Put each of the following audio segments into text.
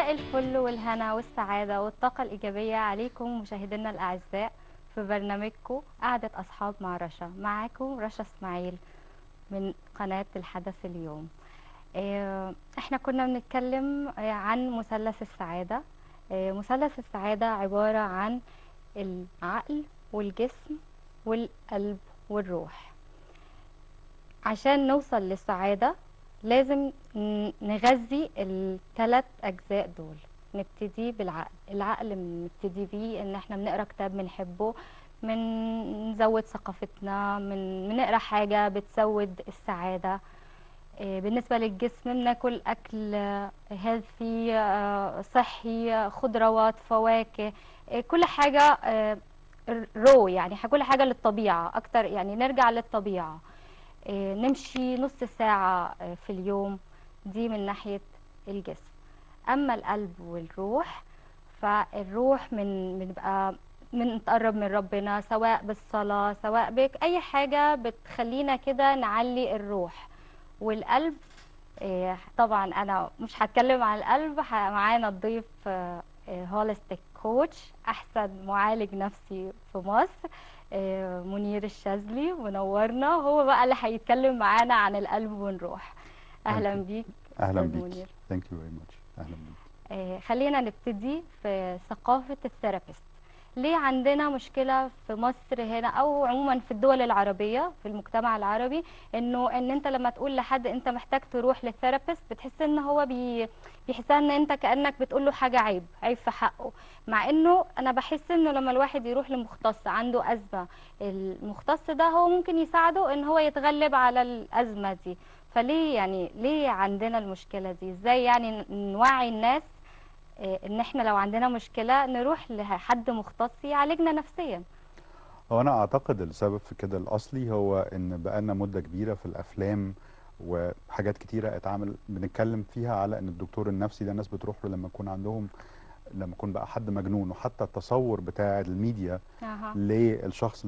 مساء الفل والهنا والسعادة والطاقة الإيجابية عليكم مشاهدينا الأعزاء في برنامجكم قعدة أصحاب مع رشا. معاكم رشا إسماعيل من قناة الحدث اليوم. احنا كنا بنتكلم عن مثلث السعادة. مثلث السعادة عبارة عن العقل والجسم والقلب والروح. عشان نوصل للسعادة لازم نغذي الثلاث أجزاء دول. نبتدي بالعقل. العقل بنبتدي بيه إن احنا بنقرأ كتاب بنحبه، نزود ثقافتنا، بنقرأ حاجة بتزود السعادة. بالنسبة للجسم بناكل أكل هيلثي صحي، خضروات، فواكه، كل حاجة رو، يعني كل حاجة للطبيعة أكتر، يعني نرجع للطبيعة. نمشي نص ساعة في اليوم، دي من ناحية الجسم. أما القلب والروح، فالروح بنبقى بنتقرب من ربنا، سواء بالصلاة سواء بأي حاجة بتخلينا كده نعلي الروح. والقلب طبعا أنا مش هتكلم عن القلب، معانا الضيف هوليستيك كوتش، أحسن معالج نفسي في مصر، منير الشاذلي، منورنا. هو بقى اللي هيتكلم معانا عن القلب والروح. أهلا بيك اهلا أستاذ بيك. منير. ثانك يو فيري ماتش. اهلا بيك. خلينا نبتدي في ثقافة الثيرابيست. ليه عندنا مشكلة في مصر هنا أو عموما في الدول العربية، في المجتمع العربي، إن أنت لما تقول لحد أنت محتاج تروح للثيرابيست بتحس إن هو بيحسها إن أنت كأنك بتقول له حاجة عيب في حقه. مع إنه أنا بحس إنه لما الواحد يروح لمختص عنده أزمة، المختص ده هو ممكن يساعده إن هو يتغلب على الأزمة دي. فليه يعني ليه عندنا المشكلة دي؟ إزاي يعني نوعي الناس ان احنا لو عندنا مشكلة نروح لحد مختص يعالجنا نفسيا؟ هو انا اعتقد السبب في كده الاصلي هو ان بقالنا مده كبيره في الافلام وحاجات كتيره بنتكلم فيها على ان الدكتور النفسي ده الناس بتروح له لما يكون بقى حد مجنون. وحتى التصور بتاع الميديا للشخص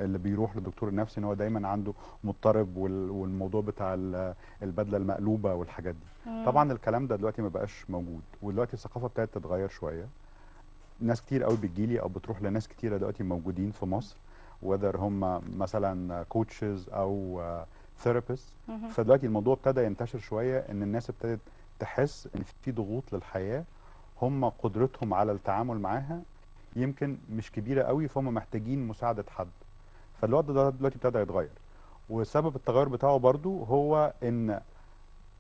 اللي بيروح للدكتور النفسي ان هو دايما عنده مضطرب، والموضوع بتاع البدله المقلوبه والحاجات دي. طبعا الكلام ده دلوقتي ما بقاش موجود، ودلوقتي الثقافه ابتدت تتغير شويه. ناس كتير قوي بتجيلي او بتروح لناس كتيره دلوقتي موجودين في مصر، whether هم مثلا كوتشز او ثيرابيست. فدلوقتي الموضوع ابتدى ينتشر شويه، ان الناس ابتدت تحس ان في ضغوط للحياه، هم قدرتهم على التعامل معاها يمكن مش كبيره قوي، فهم محتاجين مساعده حد. فالوضع ده دلوقتي ابتدى يتغير، وسبب التغير بتاعه برضو هو ان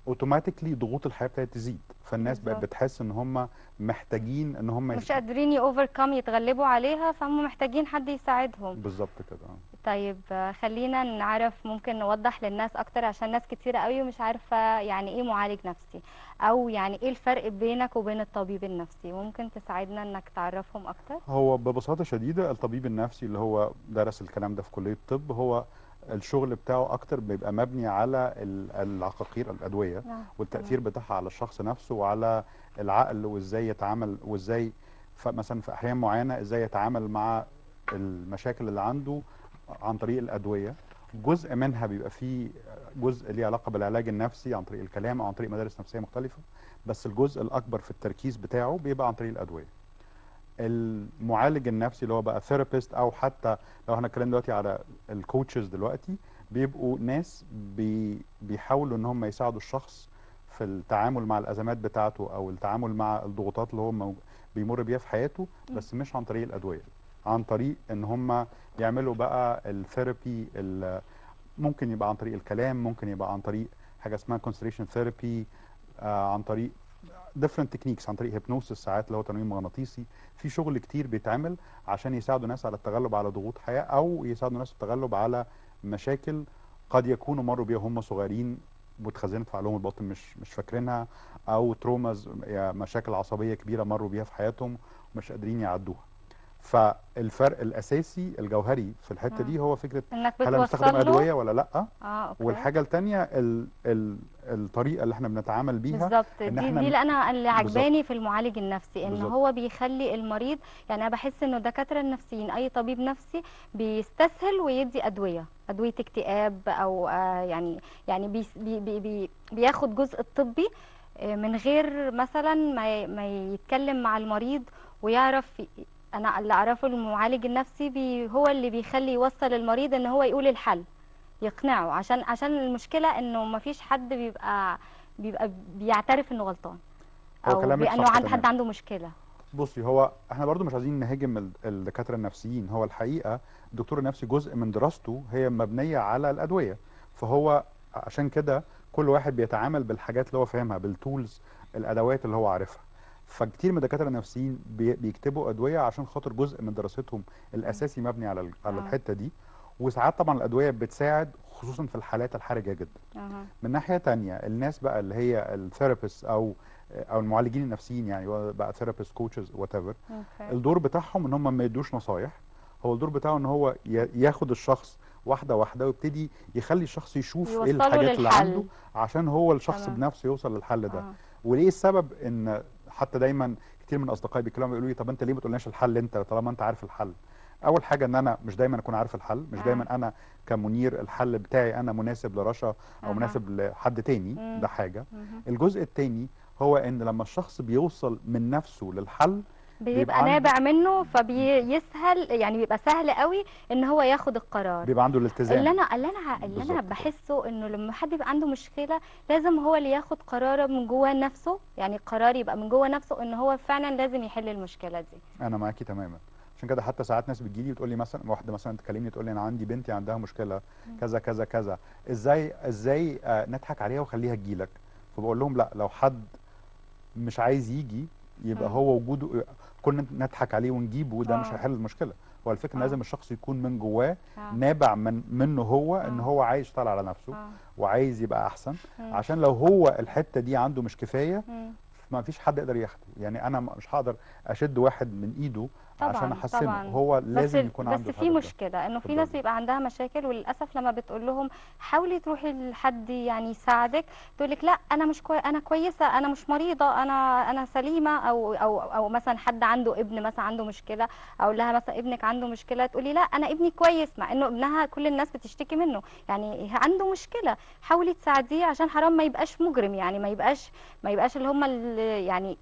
اوتوماتيكلي ضغوط الحياه ابتدت تزيد، فالناس بقت بتحس ان هم محتاجين ان هم مش قادرين يوفركم، يتغلبوا عليها، فهم محتاجين حد يساعدهم. بالظبط كده. طيب خلينا نعرف، ممكن نوضح للناس اكتر عشان ناس كتيرة قوي مش عارفة يعني ايه معالج نفسي، او يعني ايه الفرق بينك وبين الطبيب النفسي. ممكن تساعدنا انك تعرفهم اكتر؟ هو ببساطه شديده الطبيب النفسي اللي هو درس الكلام ده في كليه الطب، هو الشغل بتاعه اكتر بيبقى مبني على العقاقير، الادويه، والتاثير بتاعها على الشخص نفسه وعلى العقل، وازاي يتعامل، وازاي مثلا في احيان معينه ازاي يتعامل مع المشاكل اللي عنده عن طريق الادويه. جزء منها بيبقى فيه جزء ليه علاقه بالعلاج النفسي عن طريق الكلام او عن طريق مدارس نفسيه مختلفه، بس الجزء الاكبر في التركيز بتاعه بيبقى عن طريق الادويه. المعالج النفسي اللي هو بقى ثيرابيست، او حتى لو احنا اتكلمنا دلوقتي على الكوتشز دلوقتي، بيبقوا ناس بيحاولوا ان هم يساعدوا الشخص في التعامل مع الازمات بتاعته او التعامل مع الضغوطات اللي هو بيمر بيها في حياته، بس مش عن طريق الادويه، عن طريق ان هم يعملوا بقى الثيرابي. ممكن يبقى عن طريق الكلام، ممكن يبقى عن طريق حاجه اسمها كونستليشن ثيرابي، عن طريق different techniques، عن طريق هيبنوسيس ساعات اللي هو تنويم مغناطيسي. في شغل كتير بيتعمل عشان يساعدوا الناس على التغلب على ضغوط حياه، او يساعدوا الناس التغلب على مشاكل قد يكونوا مروا بيها هم صغيرين، متخزنه في عقلهم الباطن مش فاكرينها، او تروماز، مشاكل عصبيه كبيره مروا بيها في حياتهم ومش قادرين يعدوها. فالفرق الاساسي الجوهري في الحته دي هو فكره انك هل انا بستخدم بتوصل له. ادويه ولا لا. أوكي. والحاجه الثانيه الطريقه اللي احنا بنتعامل بيها، بالظبط، ان دي احنا اللي بالظبط عجباني في المعالج النفسي، ان بالظبط هو بيخلي المريض، يعني انا بحس انه الدكاتره النفسيين، اي طبيب نفسي بيستسهل ويدي ادويه اكتئاب، او يعني بياخد جزء الطبي من غير مثلا ما يتكلم مع المريض ويعرف. انا اللي اعرفه المعالج النفسي هو اللي بيخلي يوصل المريض ان هو يقول الحل، يقنعه، عشان المشكلة انه ما فيش حد بيبقى بيعترف انه غلطان، هو او كلامك بانه صح عند حد تماما. عنده مشكلة. بصي، هو احنا برضو مش عايزين نهاجم الدكاتره النفسيين. هو الحقيقه الدكتور النفسي جزء من دراسته هي مبنيه على الادويه، فهو عشان كده كل واحد بيتعامل بالحاجات اللي هو فاهمها، بالتولز، الادوات اللي هو عارفها. فكتير من الدكاتره النفسيين بيكتبوا ادويه عشان خاطر جزء من دراستهم مم. الاساسي مبني على اه. الحته دي. وساعات طبعا الادويه بتساعد خصوصا في الحالات الحرجه جدا. اها. من ناحية تانية الناس بقى اللي هي الثيرابيست او المعالجين النفسيين، يعني بقى ثيرابيست، كوتشز، وات ايفر، اوكي. الدور بتاعهم ان هم ما يدوش نصايح. هو الدور بتاعه ان هو ياخد الشخص واحدة واحدة ويبتدي يخلي الشخص يشوف ايه يوصلوا الحاجات اللي عنده للحل. عشان هو الشخص تمام. بنفسه يوصل للحل ده. اه. وليه السبب ان حتى دايما كتير من اصدقائي بيتكلموا يقولوا لي طب انت ليه ما تقولناش الحل انت طالما انت عارف الحل؟ اول حاجه ان انا مش دايما اكون عارف الحل، مش اه. دايما انا كمنير الحل بتاعي انا مناسب لرشا او اها. مناسب لحد تاني، مم. ده حاجه. مهم. الجزء التاني هو ان لما الشخص بيوصل من نفسه للحل بيبقى بيبقى عنده نابع منه فبيسهل، يعني بيبقى سهل قوي ان هو ياخد القرار. بيبقى عنده اللي الالتزام. انا اللي انا اللي انا بالظبط كده. بحسه انه لما حد يبقى عنده مشكله لازم هو اللي ياخد قرار من جوه نفسه، يعني قرار يبقى من جوه نفسه ان هو فعلا لازم يحل المشكله دي. انا معاكي تماما. عشان كده حتى ساعات ناس بتجيلي وتقول لي، مثلا واحده مثلا تكلمني تقول لي انا عندي بنتي عندها مشكله كذا كذا كذا، ازاي نضحك عليها وخليها تجيلك؟ فبقول لهم لا، لو حد مش عايز يجي يبقى مم. هو وجوده كنا نضحك عليه ونجيبه، ده مش اه. هيحل المشكله. هو الفكره ان اه. لازم الشخص يكون من جواه اه. نابع منه هو ان اه. هو عايز يشتغل على نفسه اه. وعايز يبقى احسن. مم. عشان لو هو الحته دي عنده مش كفايه مم. ما فيش حد يقدر ياخده. يعني انا مش هقدر اشد واحد من ايده عشان طبعا احسنه، طبعا. هو بس لازم يكون عنده في الهدف ده. مشكله انه في ناس اتفضلي. بيبقى عندها مشاكل، وللاسف لما بتقول لهم حاولي تروحي لحد يعني يساعدك، تقول لك لا انا مش انا كويسه، انا مش مريضه، انا سليمه، او مثلا حد عنده ابن مثلا عنده مشكله، اقول لها مثلا ابنك عنده مشكله، تقولي لا انا ابني كويس، مع انه ابنها كل الناس بتشتكي منه، يعني عنده مشكله، حاولي تساعديه عشان حرام ما يبقاش مجرم، يعني ما يبقاش اللي هم اللي يعني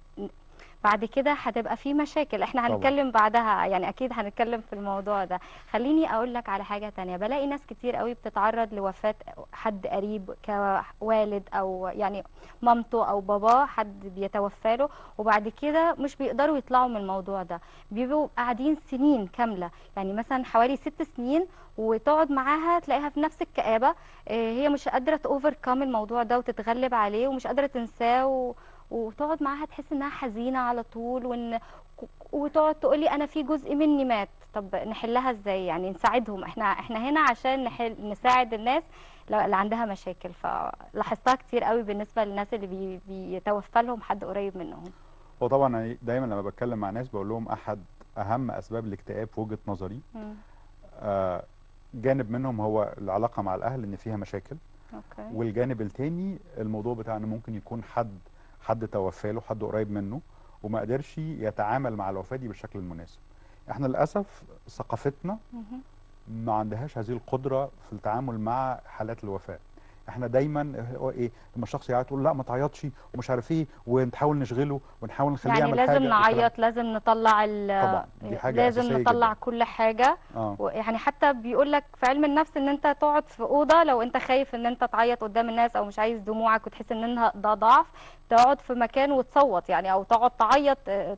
بعد كده هتبقى في مشاكل. احنا طبعا. هنتكلم بعدها، يعني اكيد هنتكلم في الموضوع ده. خليني اقول لك على حاجة تانية. بلاقي ناس كتير قوي بتتعرض لوفاة حد قريب كوالد، او يعني مامته او باباه حد بيتوفى له، وبعد كده مش بيقدروا يطلعوا من الموضوع ده، بيبقوا قاعدين سنين كاملة، يعني مثلا حوالي 6 سنين، وتقعد معاها تلاقيها في نفس الكآبة. هي مش قادرة تأوفركم الموضوع ده وتتغلب عليه، ومش قادرة تنساه، وتقعد معاها تحس انها حزينه على طول، وتقعد تقولي انا في جزء مني مات. طب نحلها ازاي؟ يعني نساعدهم، احنا هنا عشان نساعد الناس اللي عندها مشاكل. فلاحظتها كتير قوي بالنسبه للناس اللي بيتوفى لهم حد قريب منهم. هو طبعا أنا دايما لما بتكلم مع ناس بقول لهم احد اهم اسباب الاكتئاب في وجهه نظري مم. آه، جانب منهم هو العلاقه مع الاهل ان فيها مشاكل، اوكي. والجانب التاني الموضوع بتاع ان ممكن يكون حد توفى له، حد قريب منه وما قدرش يتعامل مع الوفاه دي بالشكل المناسب. احنا للاسف ثقافتنا مهم. ما عندهاش هذه القدره في التعامل مع حالات الوفاه. احنا دايما هو ايه، لما الشخص يعيط تقول لا ما تعيطش ومش عارف ايه، ونحاول نشغله ونحاول نخليه يعني يعمل لازم حاجه والكلام. نعيط، لازم نطلع طبعا دي حاجه لازم اساسيه نطلع جدا. كل حاجة. اه. يعني حتى بيقول لك في علم النفس ان انت تقعد في أوضة، لو انت خايف ان انت تعيط قدام الناس او مش عايز دموعك وتحس ان انها ده ضعف، تقعد في مكان وتصوت، يعني او تقعد تعيط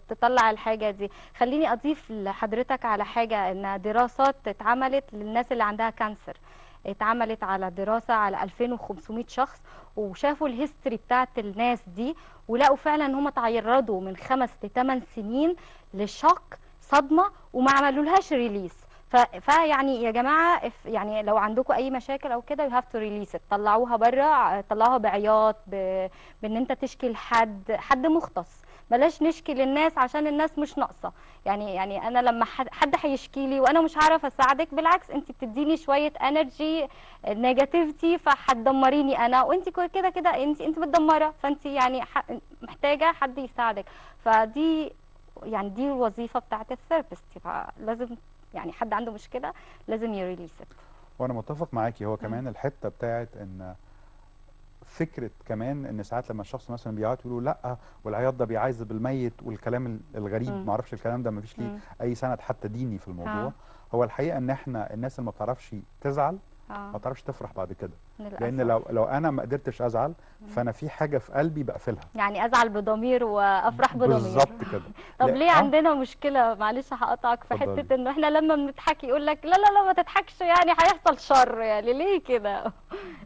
تطلع الحاجة دي. خليني اضيف لحضرتك على حاجة، ان دراسات اتعملت للناس اللي عندها كانسر، اتعملت على دراسة على 2500 شخص، وشافوا الهيستوري بتاعت الناس دي، ولقوا فعلا ان هم تعرضوا من 5 ل8 سنين لشوك، صدمة، وما عملولهاش ريليس. فيعني يا جماعة يعني لو عندكم اي مشاكل او كده you have to release it، طلعوها بره، طلعوها بعياط، بان انت تشكي لحد مختص. بلاش نشكي للناس عشان الناس مش ناقصة. يعني انا لما حد هيشكي لي وانا مش عارف اساعدك، بالعكس انت بتديني شوية انرجي نيجاتيفيتي فهتدمريني انا، وانت كده كده انت متدمرة، فانت يعني محتاجة حد يساعدك. فدي يعني دي الوظيفة بتاعت الثيرابيست، فلازم يعني حد عنده مشكلة لازم يريليس ات. وانا متفق معاكي. هو كمان الحته بتاعت ان فكره كمان ان ساعات لما الشخص مثلا بيعيط يقولوا لا والعياط ده بيعذب الميت والكلام الغريب، ما اعرفش الكلام ده ما فيش ليه اي سند حتى ديني في الموضوع. هو الحقيقه ان احنا الناس اللي ما بتعرفش تزعل ما بتعرفش تفرح بعد كده، لان لو انا ما قدرتش ازعل فانا في حاجه في قلبي بقفلها، يعني ازعل بضمير وافرح بضمير. بالظبط كده. طب ليه عندنا مشكله، معلش هقطعك في حته انه احنا لما بنضحك يقول لك لا لا لا ما تضحكش يعني هيحصل شر، يعني ليه كده؟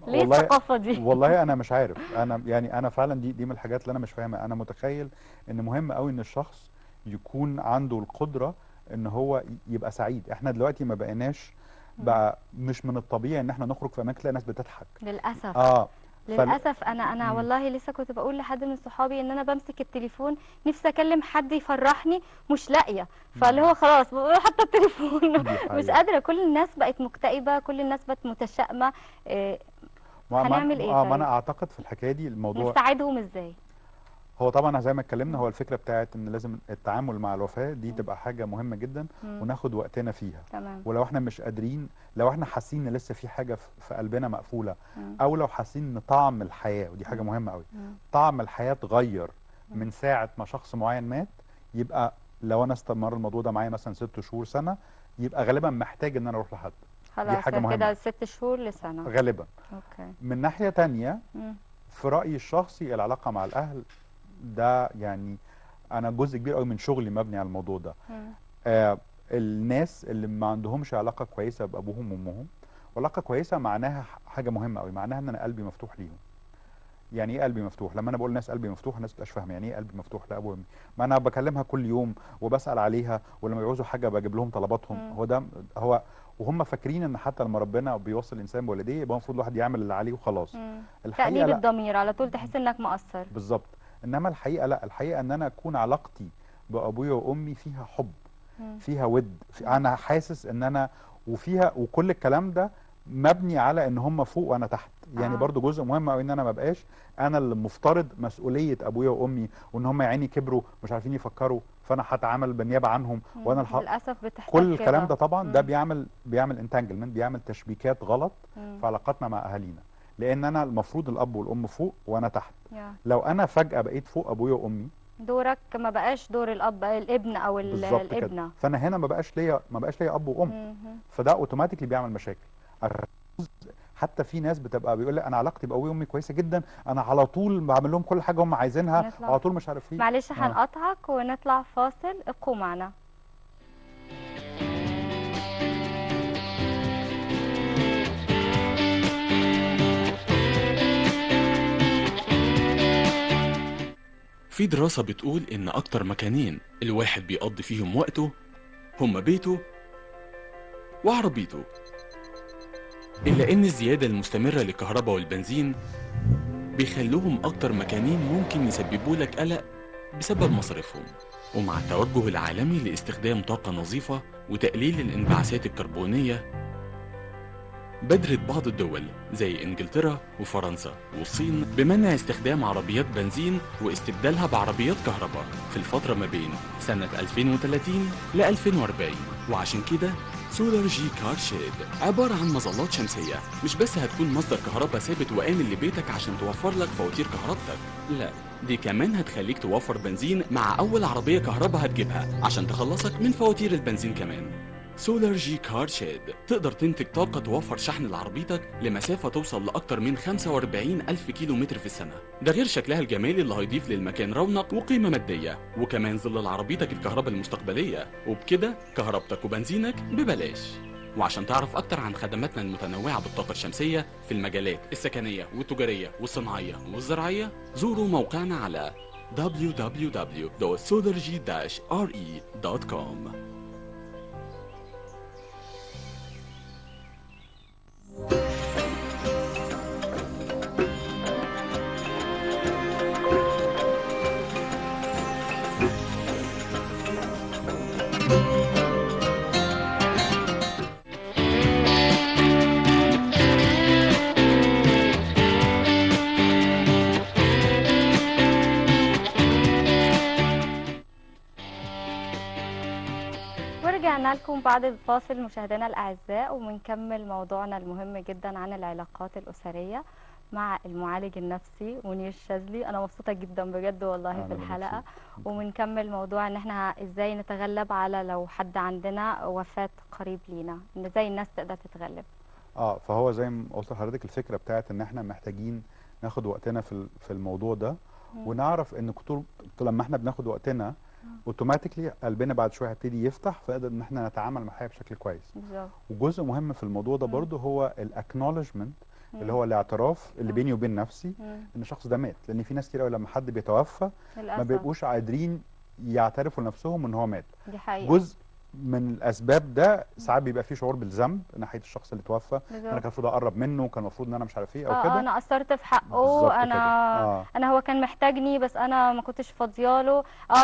ليه الثقافه دي؟ والله انا مش عارف، انا يعني انا فعلا دي من الحاجات اللي انا مش فاهمها. انا متخيل ان مهم قوي ان الشخص يكون عنده القدره ان هو يبقى سعيد. احنا دلوقتي ما بقيناش بقى، مش من الطبيعي ان احنا نخرج في اماكن تلاقي ناس بتضحك للاسف. للاسف انا والله لسه كنت بقول لحد من صحابي ان انا بمسك التليفون نفسي اكلم حد يفرحني مش لاقيه، فاللي هو خلاص حتى التليفون مش قادره. كل الناس بقت مكتئبه، كل الناس بقت متشائمه. هنعمل ايه طيب؟ ما انا اعتقد في الحكايه دي الموضوع نساعدهم ازاي؟ هو طبعا زي ما اتكلمنا، هو الفكره بتاعت ان لازم التعامل مع الوفاه دي تبقى حاجه مهمه جدا وناخد وقتنا فيها. تمام. ولو احنا مش قادرين، لو احنا حاسين ان لسه في حاجه في قلبنا مقفوله، او لو حاسين ان طعم الحياه، ودي حاجه مهمه قوي، طعم الحياه اتغير من ساعه ما شخص معين مات، يبقى لو انا استمر الموضوع ده معايا مثلا 6 شهور سنه، يبقى غالبا محتاج ان انا اروح لحد. دي حاجه مهمه كده 6 شهور لسنه غالبا. اوكي. من ناحيه تانية في رايي الشخصي العلاقه مع الاهل ده يعني انا جزء كبير قوي من شغلي مبني على الموضوع ده. الناس اللي ما عندهمش علاقه كويسه بابوهم وامهم، وعلاقه كويسه معناها حاجه مهمه قوي، معناها ان انا قلبي مفتوح ليهم. يعني ايه قلبي مفتوح؟ لما انا بقول الناس قلبي مفتوح الناس بتبقاش فاهمه يعني ايه قلبي مفتوح لابو وامي. ما انا بكلمها كل يوم وبسال عليها، ولما يعوزوا حاجه بجيب لهم طلباتهم. هو ده هو، وهم فاكرين ان حتى لما ربنا بيوصل الانسان بوالديه يبقى المفروض الواحد يعمل اللي عليه وخلاص. تأنيب الضمير على طول تحس انك مقصر. بالظبط. انما الحقيقه لا، الحقيقه ان انا اكون علاقتي بابويا وامي فيها حب، فيها ود، انا حاسس ان انا وفيها، وكل الكلام ده مبني على ان هم فوق وانا تحت. يعني برضو جزء مهم قوي ان انا ما بقاش انا اللي مفترض مسؤوليه ابويا وامي، وان هم يا عيني كبروا مش عارفين يفكروا فانا هتعامل بالنيابه عنهم وانا للاسف بتحتاج كل الكلام ده طبعا ده بيعمل انتانجلمنت، بيعمل تشبيكات غلط في علاقاتنا مع اهالينا. لان انا المفروض الاب والام فوق وانا تحت. لو انا فجاه بقيت فوق ابويا وامي، دورك ما بقاش دور الاب، الابن او الابنه. فانا هنا ما بقاش ليا اب وام. فده اوتوماتيكلي بيعمل مشاكل. حتى في ناس بتبقى بيقول لي انا علاقتي بابويا وامي كويسه جدا، انا على طول بعمل لهم كل حاجه هم عايزينها، على طول مش عارف ايه. معلش هنقطعك ونطلع فاصل، ابقوا معنا. في دراسة بتقول إن أكتر مكانين الواحد بيقضي فيهم وقته هما بيته وعربيته، إلا إن الزيادة المستمرة للكهرباء والبنزين بيخلوهم أكتر مكانين ممكن يسببوا لك قلق بسبب مصاريفهم. ومع التوجه العالمي لاستخدام طاقة نظيفة وتقليل الانبعاثات الكربونية، بادرت بعض الدول زي انجلترا وفرنسا والصين بمنع استخدام عربيات بنزين واستبدالها بعربيات كهرباء في الفترة ما بين سنة 2030 ل 2040. وعشان كده سولار جي كار شيد عبارة عن مظلات شمسية مش بس هتكون مصدر كهرباء ثابت وآمن لبيتك عشان توفر لك فواتير كهربتك، لا دي كمان هتخليك توفر بنزين مع أول عربية كهرباء هتجيبها عشان تخلصك من فواتير البنزين كمان. سولار جي كار شيد تقدر تنتج طاقة توفر شحن لعربيتك لمسافة توصل لأكتر من 45 ألف كيلو متر في السنة. ده غير شكلها الجمالي اللي هيضيف للمكان رونق وقيمة مادية، وكمان ظل عربيتك الكهرباء المستقبلية، وبكده كهربتك وبنزينك ببلاش. وعشان تعرف أكتر عن خدماتنا المتنوعة بالطاقة الشمسية في المجالات السكنية والتجارية والصناعية والزراعية، زوروا موقعنا على www.solarg-re.com. ورجعنا لكم بعد الفاصل مشاهدينا الاعزاء، وبنكمل موضوعنا المهم جدا عن العلاقات الاسريه. مع المعالج النفسي منير الشاذلي. انا مبسوطه جدا بجد والله أنا في اللي الحلقه، مبسوط. وبنكمل موضوع ان احنا ازاي نتغلب على لو حد عندنا وفاه قريب لينا، ان ازاي الناس تقدر تتغلب. فهو زي ما قلت لحضرتك الفكره بتاعت ان احنا محتاجين ناخد وقتنا في الموضوع ده، ونعرف ان لما احنا بناخد وقتنا اوتوماتيكلي قلبنا بعد شويه هيبتدي يفتح، فنقدر ان احنا نتعامل مع الحياه بشكل كويس. بالظبط. وجزء مهم في الموضوع ده برضو هو الاكنولجمنت، اللي هو الاعتراف اللي بيني وبين نفسي ان الشخص ده مات. لان في ناس كتير قوي لما حد بيتوفى ما للاسف بيبقوش قادرين يعترفوا لنفسهم ان هو مات. دي حقيقه. جزء من الاسباب ده ساعات بيبقى فيه شعور بالذنب ناحيه الشخص اللي توفى، انا كان المفروض اقرب منه، كان المفروض ان انا مش عارف ايه او كده. انا قصرت في حقه، بالظبط انا كده. انا هو كان محتاجني بس انا ما كنتش فاضياله.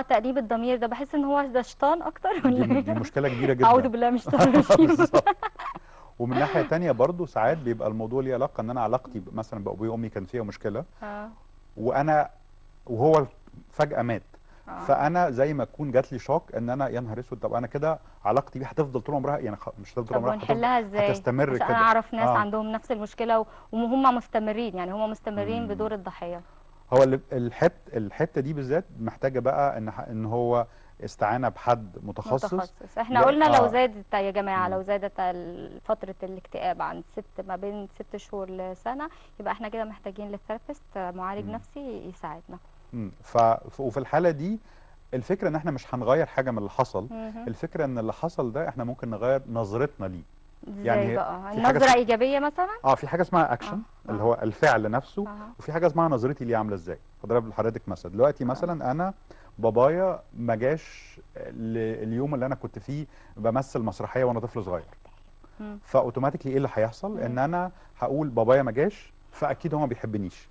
تأنيب الضمير ده بحس ان هو ده شيطان اكتر ولا دي ايه؟ مشكله كبيره جدا. اعوذ بالله من الشيطان الرجيم. بالظبط. ومن ناحيه تانية برضو ساعات بيبقى الموضوع ليه علاقه ان انا علاقتي مثلا بابويا وامي كان فيها مشكله، وهو فجاه مات. فانا زي ما اكون جات لي شوك ان انا يا نهار اسود، طب انا كده علاقتي بيه هتفضل طول عمرها، يعني مش هتفضل طول طب عمرها، ونحلها ازاي؟ هتستمر عشان كده. انا اعرف ناس عندهم نفس المشكله وهم مستمرين، يعني هم مستمرين بدور الضحيه. هو الحته دي بالذات محتاجه بقى ان هو استعانه بحد متخصص. احنا قلنا لو زادت يا جماعه، لو زادت فتره الاكتئاب عن ما بين 6 شهور لسنه، يبقى احنا كده محتاجين للثيرابيست معالج نفسي يساعدنا. وفي الحاله دي الفكره ان احنا مش هنغير حاجه من اللي حصل، الفكره ان اللي حصل ده احنا ممكن نغير نظرتنا ليه. يعني بقى النظره ايجابيه مثلا. في حاجه اسمها اكشن اللي هو الفعل نفسه، وفي حاجه اسمها نظرتي ليه عامله ازاي. فضرب لحضرتك مثلا دلوقتي مثلا انا بابايا ما جاش اليوم اللي انا كنت فيه بمثل مسرحيه وانا طفل صغير، فاوتوماتيكلي ايه اللي هيحصل؟ ان انا هقول بابايا ما جاش فاكيد هو ما بيحبنيش.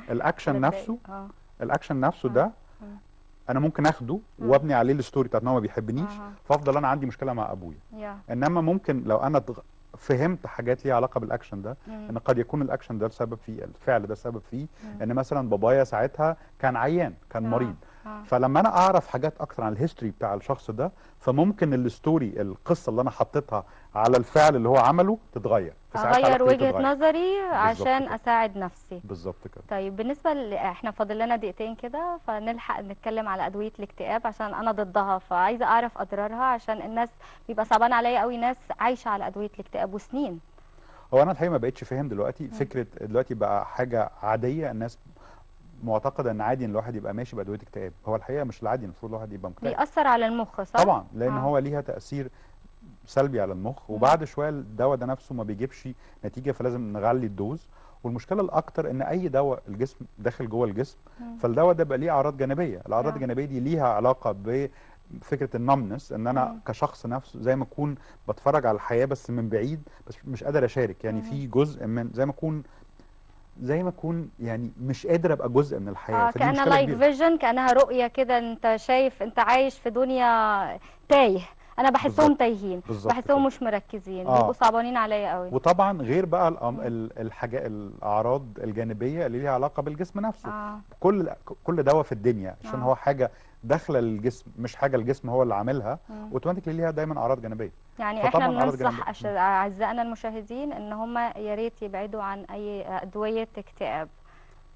الاكشن نفسه ده انا ممكن اخده وابني عليه الستوري بتاعت ان هو ما بيحبنيش، فافضل انا عندي مشكله مع ابويا. انما ممكن لو انا فهمت حاجات ليها علاقه بالاكشن ده، ان قد يكون الاكشن ده السبب فيه، الفعل ده السبب فيه، ان مثلا بابايا ساعتها كان عيان، كان مريض. فلما انا اعرف حاجات اكتر عن الهيستوري بتاع الشخص ده، فممكن الستوري، القصه اللي انا حطيتها على الفعل اللي هو عمله تتغير، اغير وجهه نظري عشان اساعد نفسي. بالظبط كده. طيب بالنسبه احنا فاضل لنا دقيقتين كده، فنلحق نتكلم على ادويه الاكتئاب عشان انا ضدها، فعايزه اعرف اضرارها عشان الناس بيبقى صعبان عليا قوي ناس عايشه على ادويه الاكتئاب وسنين. هو انا الحقيقه ما بقتش فاهم دلوقتي فكره، دلوقتي بقى حاجه عاديه، الناس معتقده ان عادي ان الواحد يبقى ماشي بادويه اكتئاب. هو الحقيقه مش العادي، المفروض الواحد يبقى مكتئب. بيأثر على المخ صح؟ طبعا، لان هو ليها تأثير سلبي على المخ، وبعد شويه الدواء ده نفسه ما بيجيبش نتيجه، فلازم نغلي الدوز. والمشكله الاكتر ان اي دواء الجسم داخل جوه الجسم، فالدواء ده بقى ليه اعراض جانبيه. الاعراض الجانبيه دي ليها علاقه بفكره النمنس، ان انا كشخص نفسه زي ما اكون بتفرج على الحياه بس من بعيد، بس مش قادر اشارك. يعني في جزء من زي ما اكون يعني مش قادر ابقى جزء من الحياه. كأنها لايك فيجن، كأنها رؤيه كده، انت شايف انت عايش في دنيا تايه. انا بحسهم تايهين، بحسهم مش مركزين، بيبقوا صعبانين عليا قوي. وطبعا غير بقى الاعراض الجانبيه اللي ليها علاقه بالجسم نفسه. كل دواء في الدنيا عشان هو حاجه داخله للجسم، مش حاجه الجسم هو اللي عاملها، اوتوماتيكلي ليها دايما اعراض جانبيه. يعني احنا بننصح اعزائنا المشاهدين ان هم يا ريت يبعدوا عن اي ادويه اكتئاب.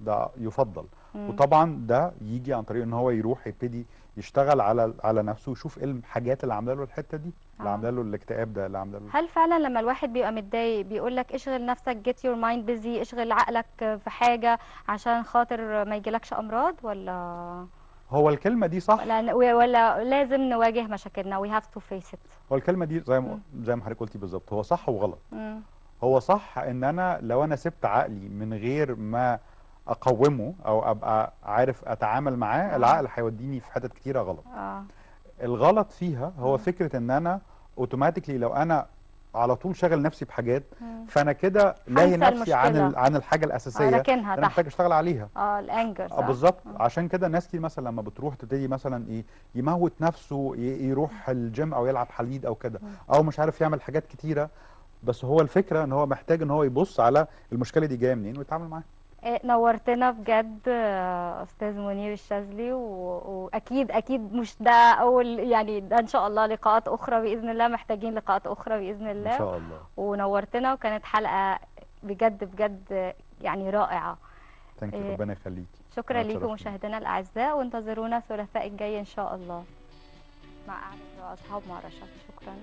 ده يفضل. وطبعا ده يجي عن طريق ان هو يروح يبتدي يشتغل على نفسه، ويشوف ايه الحاجات اللي عامله له الحته دي، اللي عامله له الاكتئاب ده، اللي عامله له. هل فعلا لما الواحد بيبقى متضايق بيقول لك اشغل نفسك، get your mind busy، اشغل عقلك في حاجه عشان خاطر ما يجيلكش امراض، ولا هو الكلمه دي صح ولا لازم نواجه مشاكلنا we have to face it؟ هو الكلمه دي زي ما حضرتك قلتي بالظبط، هو صح وغلط. هو صح ان انا لو انا سبت عقلي من غير ما اقومه او ابقى عارف اتعامل معاه، العقل هيوديني في حتت كتيره غلط. الغلط فيها هو فكره ان انا اوتوماتيكلي لو انا على طول شاغل نفسي بحاجات، فانا كده لاهي نفسي عن الحاجه الاساسيه اللي انا محتاج اشتغل عليها. الانجر بالظبط. عشان كده ناس كتير مثلا لما بتروح تبتدي مثلا ايه يموت نفسه، يروح الجيم او يلعب حديد او كده، او مش عارف يعمل حاجات كتيره، بس هو الفكره ان هو محتاج ان هو يبص على المشكله دي جايه منين ويتعامل معاها. نورتنا بجد استاذ منير الشاذلي، واكيد اكيد مش ده اول، يعني ده ان شاء الله لقاءات اخرى باذن الله، محتاجين لقاءات اخرى باذن الله ان شاء الله. ونورتنا، وكانت حلقه بجد بجد يعني رائعة. ثانك يو، ربنا يخليكي. شكرا أنا لكم اتشرفت. مشاهدينا الأعزاء، وانتظرونا الثلاثاء الجاي إن شاء الله مع قعدة أصحاب مع رشا. شكرا.